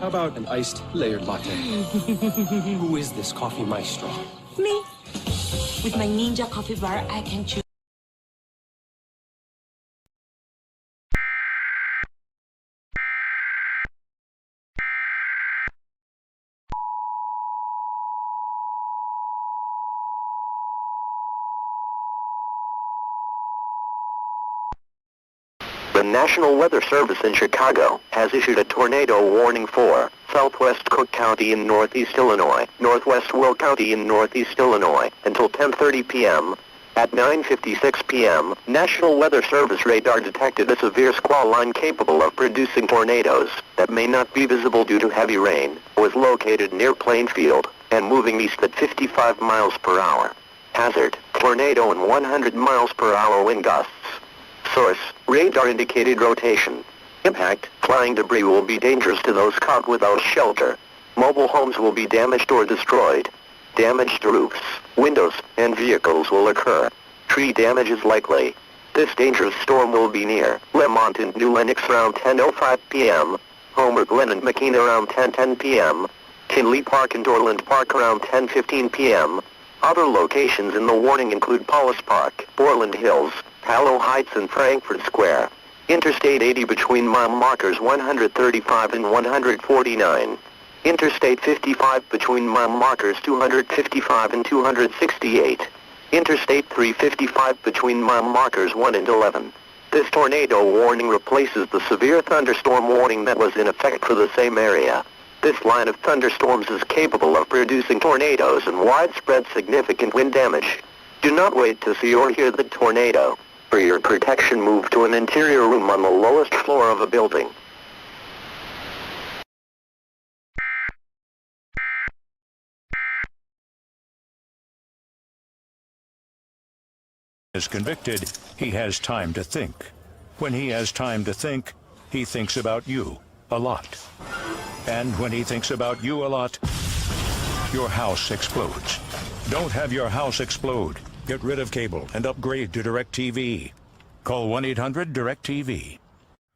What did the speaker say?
How about an iced layered latte? Who is this coffee maestro? Me. With my ninja coffee bar, I can choose. The National Weather Service in Chicago has issued a tornado warning for southwest Cook County in northeast Illinois, northwest Will County in northeast Illinois, until 10:30 p.m. At 9:56 p.m., National Weather Service radar detected a severe squall line capable of producing tornadoes that may not be visible due to heavy rain, was located near Plainfield, and moving east at 55 miles per hour. Hazard, tornado and 100 miles per hour wind gusts. Source, radar indicated rotation. Impact, flying debris will be dangerous to those caught without shelter. Mobile homes will be damaged or destroyed. Damaged roofs, windows, and vehicles will occur. Tree damage is likely. This dangerous storm will be near Lemont and New Lenox around 10:05 p.m. Homer Glen and McKean around 10:10 p.m. Kinley Park and Orland Park around 10:15 p.m. Other locations in the warning include Paulus Park, Orland Hills, Palo Heights and Frankfurt Square. Interstate 80 between mile markers 135 and 149. Interstate 55 between mile markers 255 and 268. Interstate 355 between mile markers 1 and 11. This tornado warning replaces the severe thunderstorm warning that was in effect for the same area. This line of thunderstorms is capable of producing tornadoes and widespread significant wind damage. Do not wait to see or hear the tornado. For your protection, move to an interior room on the lowest floor of a building. Is convicted, he has time to think. When he has time to think, he thinks about you a lot. And when he thinks about you a lot, your house explodes. Don't have your house explode. Get rid of cable and upgrade to DirecTV. Call 1-800-DirecTV.